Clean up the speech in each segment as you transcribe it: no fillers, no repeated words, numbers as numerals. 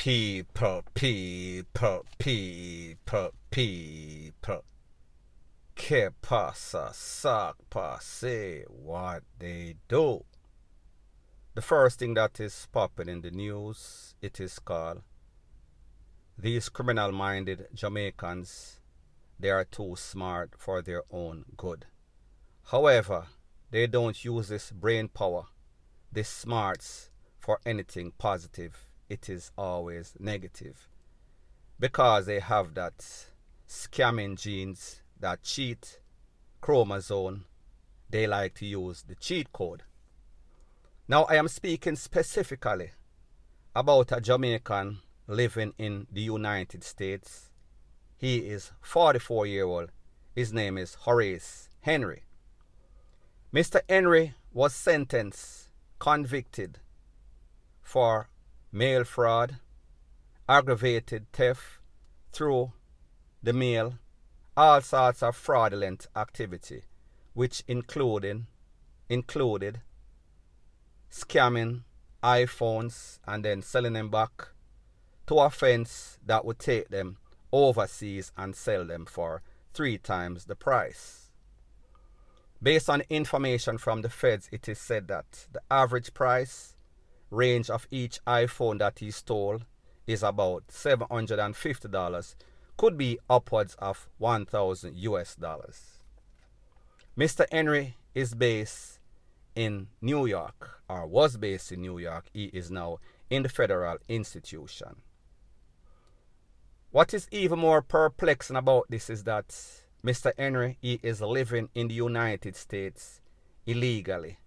People. Que pasa, sac passe, what they do. The first thing that is popping in the news, it is called, these criminal-minded Jamaicans, they are too smart for their own good. However, they don't use this brain power, this smarts, for anything positive. It is always negative. Because they have that scamming genes, that cheat chromosome, they like to use the cheat code. Now I am speaking specifically about a Jamaican living in the United States. He is 44-year-old. His name is Horace Henry. Mr. Henry was sentenced, convicted for mail fraud, aggravated theft through the mail, all sorts of fraudulent activity, which included scamming iPhones and then selling them back to a fence that would take them overseas and sell them for 3 times the price. Based on information from the feds, it is said that the average price range of each iPhone that he stole is about $750, could be upwards of 1,000 US dollars. Mr. Henry is based in New York, or was based in New York. He is now in the federal institution. What is even more perplexing about this is that Mr. Henry, he is living in the United States illegally.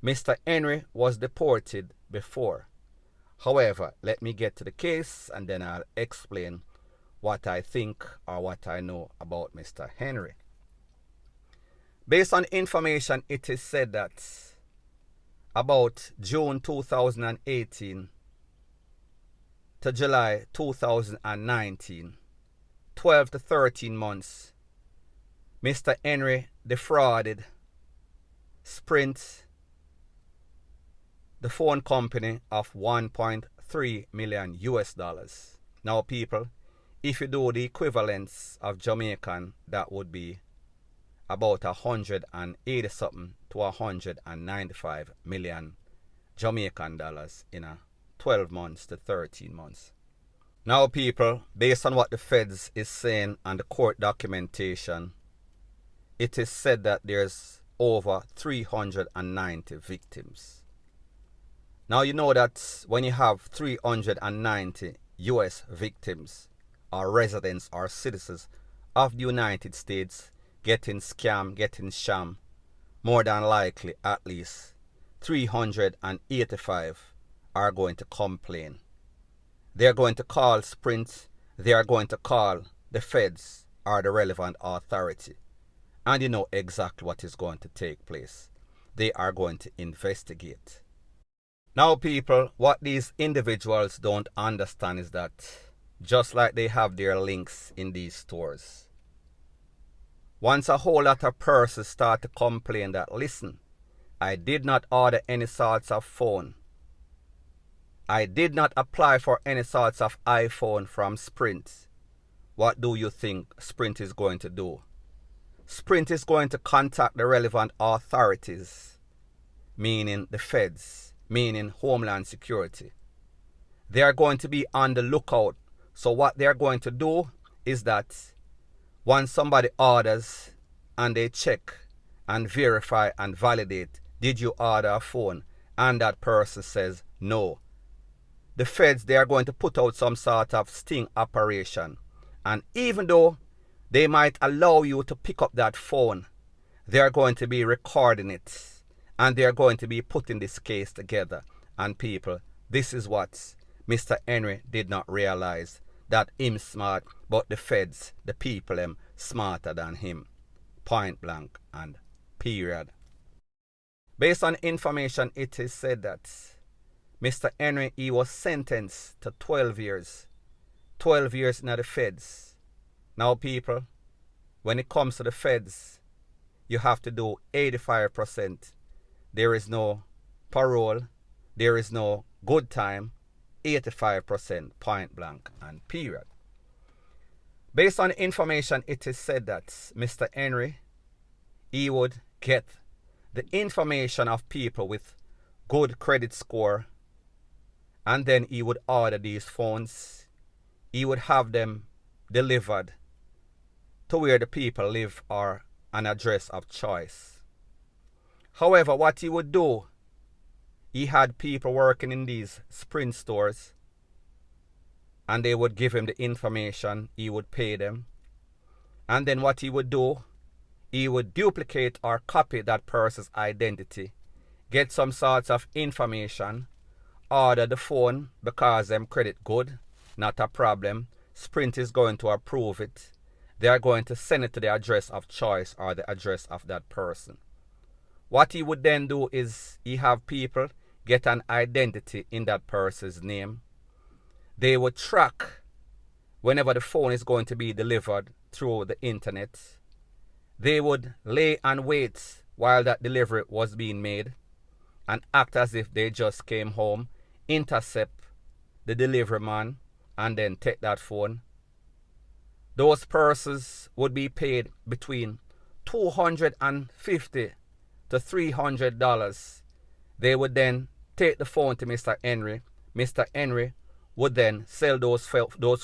Mr. Henry was deported before. However, let me get to the case and then I'll explain what I think or what I know about Mr. Henry. Based on information, it is said that about June 2018 to July 2019, 12 to 13 months, Mr. Henry defrauded Sprint, the phone company, of 1.3 million US dollars. Now people, if you do the equivalence of Jamaican, that would be about 180 something to 195 million Jamaican dollars in a 12 months to 13 months. Now people, based on what the feds is saying and the court documentation, it is said that there's over 390 victims. Now you know that when you have 390 US victims or residents or citizens of the United States getting scammed, getting sham, more than likely at least 385 are going to complain. They are going to call Sprint, they are going to call the feds or the relevant authority. And you know exactly what is going to take place. They are going to investigate. Now people, what these individuals don't understand is that just like they have their links in these stores, once a whole lot of persons start to complain that, listen, I did not order any sorts of phone, I did not apply for any sorts of iPhone from Sprint, what do you think Sprint is going to do? Sprint is going to contact the relevant authorities, meaning the feds, meaning Homeland Security. They are going to be on the lookout. So what they are going to do is that once somebody orders and they check and verify and validate, did you order a phone? And that person says no. The feds, they are going to put out some sort of sting operation. And even though they might allow you to pick up that phone, they are going to be recording it. And they are going to be putting this case together. And people, this is what Mr. Henry did not realize. That him smart, but the feds, the people, them smarter than him. Point blank and period. Based on information, it is said that Mr. Henry, he was sentenced to 12 years. 12 years in the feds. Now people, when it comes to the feds, you have to do 85%. There is no parole. There is no good time. 85% point blank and period. Based on the information, it is said that Mr. Henry, he would get the information of people with good credit score, and then he would order these phones. He would have them delivered to where the people live or an address of choice. However, what he would do, he had people working in these Sprint stores, and they would give him the information, he would pay them. And then what he would do, he would duplicate or copy that person's identity, get some sorts of information, order the phone because them credit good, not a problem. Sprint is going to approve it. They are going to send it to the address of choice or the address of that person. What he would then do is he have people get an identity in that person's name. They would track whenever the phone is going to be delivered through the internet. They would lay and wait while that delivery was being made and act as if they just came home, intercept the delivery man, and then take that phone. Those persons would be paid between $250 to $300. They would then take the phone to Mr. Henry. Mr. Henry would then sell those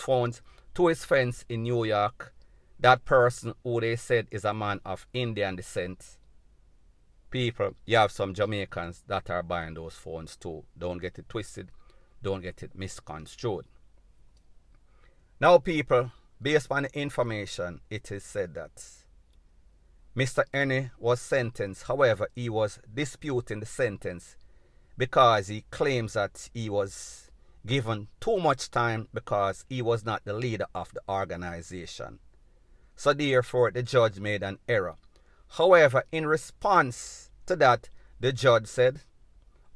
phones to his friends in New York. That person who they said is a man of Indian descent. People, you have some Jamaicans that are buying those phones too. Don't get it twisted. Don't get it misconstrued. Now people, based on the information, it is said that Mr. Henry was sentenced. However, he was disputing the sentence because he claims that he was given too much time because he was not the leader of the organization. So therefore, the judge made an error. However, in response to that, the judge said,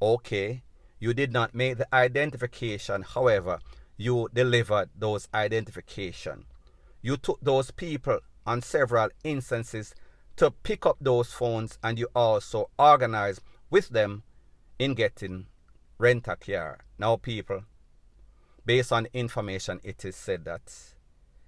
okay, you did not make the identification. However, you delivered those identification. You took those people on several instances to pick up those phones, and you also organized with them in getting rent-a-car. Now people, based on the information, it is said that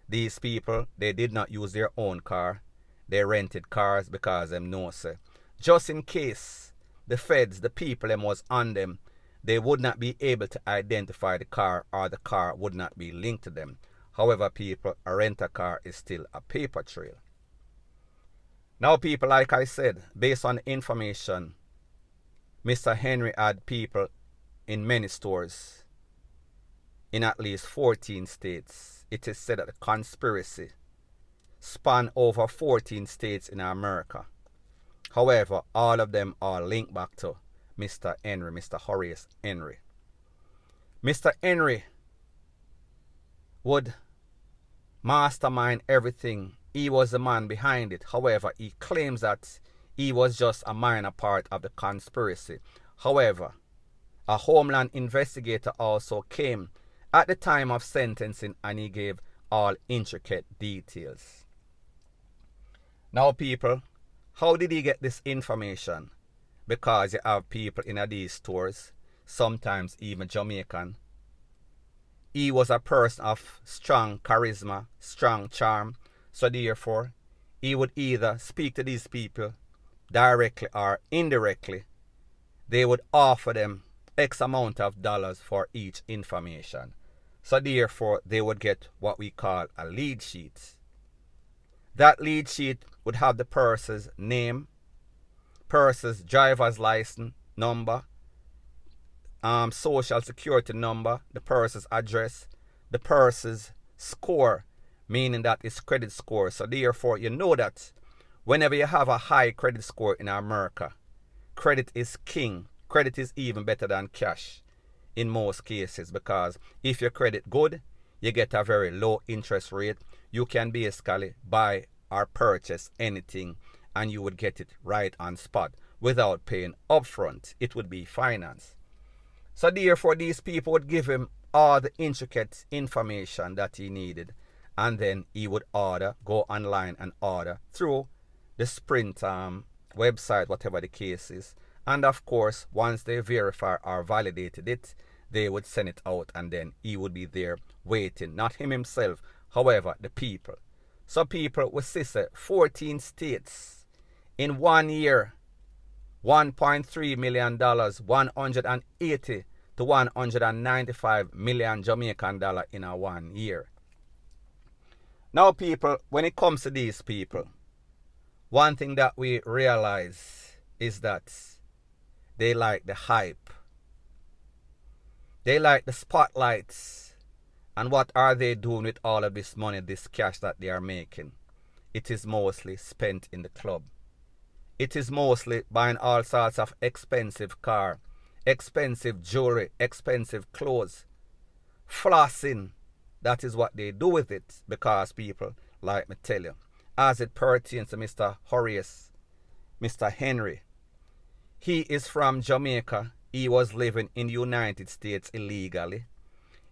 these people, they did not use their own car. They rented cars because them know, say, just in case the feds, the people them was on them, they would not be able to identify the car, or the car would not be linked to them. However, people, a rent-a-car is still a paper trail. Now people, like I said, based on the information, Mr. Henry had people in many stores in at least 14 states. It is said that the conspiracy span over 14 states in America. However, all of them are linked back to Mr. Henry, Mr. Horace Henry. Mr. Henry would mastermind everything. He was the man behind it. However, he claims that he was just a minor part of the conspiracy. However, a Homeland investigator also came at the time of sentencing, and he gave all intricate details. Now people, how did he get this information? Because you have people in these stores, sometimes even Jamaican. He was a person of strong charisma, strong charm, so therefore he would either speak to these people directly or indirectly. They would offer them X amount of dollars for each information. So therefore, they would get what we call a lead sheet. That lead sheet would have the person's name, person's driver's license number, social security number, the person's address, the person's score, meaning that it's credit score. So therefore, you know that whenever you have a high credit score in America, credit is king. Credit is even better than cash in most cases, because if your credit good, you get a very low interest rate. You can basically buy or purchase anything and you would get it right on spot without paying upfront. It would be finance. So therefore, these people would give him all the intricate information that he needed, and then he would order, go online and order through the Sprint website, whatever the case is. And of course, once they verify or validated it, they would send it out and then he would be there waiting. Not him himself, however, the people. So people, we see 14 states in 1 year, $1.3 million, 180 to 195 million Jamaican dollar in a 1 year. Now people, when it comes to these people, one thing that we realize is that they like the hype. They like the spotlights. And what are they doing with all of this money, this cash that they are making? It is mostly spent in the club. It is mostly buying all sorts of expensive car, expensive jewelry, expensive clothes, flossing. That is what they do with it, because people, like me tell you, as it pertains to Mr. Horace, Mr. Henry, he is from Jamaica. He was living in the United States illegally.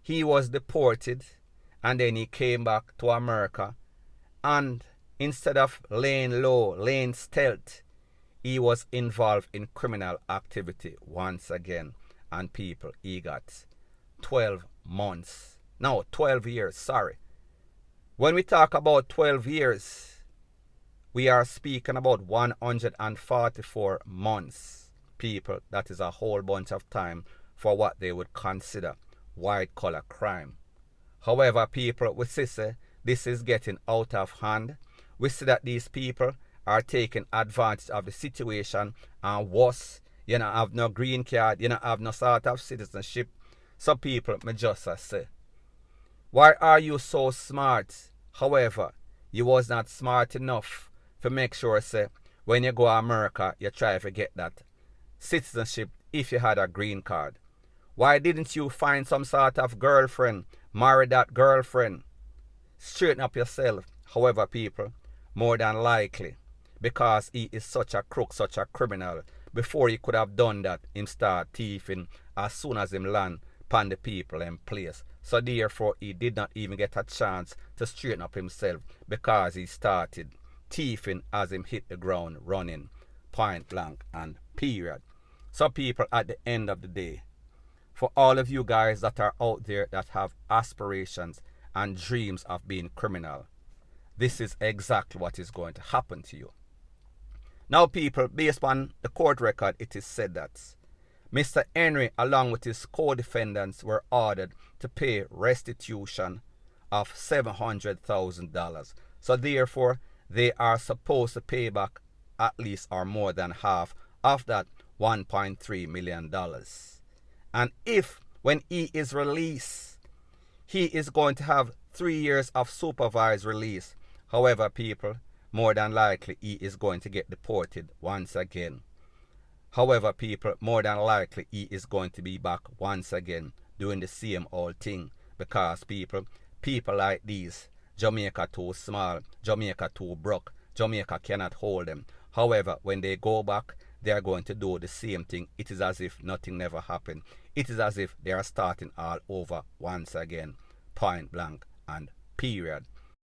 He was deported and then he came back to America, and instead of laying low, laying stealth, he was involved in criminal activity once again. And people, he got 12 months. No, 12 years, sorry. When we talk about 12 years, we are speaking about 144 months. People, that is a whole bunch of time for what they would consider white collar crime. However, people, we see this is getting out of hand. We see that these people are taking advantage of the situation, and worse, you don't have no green card, you don't have no sort of citizenship. So people, me just say, why are you so smart? However, you was not smart enough to make sure, say, when you go to America, you try to get that citizenship if you had a green card. Why didn't you find some sort of girlfriend, marry that girlfriend, straighten up yourself? However, people, more than likely, because he is such a crook, such a criminal, before he could have done that, him start thieving as soon as him land upon the people in place. So therefore, he did not even get a chance to straighten up himself, because he started thieving as him hit the ground running, point blank and period. So people, at the end of the day, for all of you guys that are out there that have aspirations and dreams of being criminal, this is exactly what is going to happen to you. Now people, based on the court record, it is said that Mr. Henry, along with his co-defendants, were ordered to pay restitution of $700,000. So therefore, they are supposed to pay back at least or more than half of that $1.3 million. And if, when he is released, he is going to have 3 years of supervised release. However, people, more than likely, he is going to get deported once again. However, people, more than likely, he is going to be back once again doing the same old thing. Because people like these, Jamaica too small, Jamaica too broke, Jamaica cannot hold them. However, when they go back, they are going to do the same thing. It is as if nothing never happened. It is as if they are starting all over once again, point blank and period.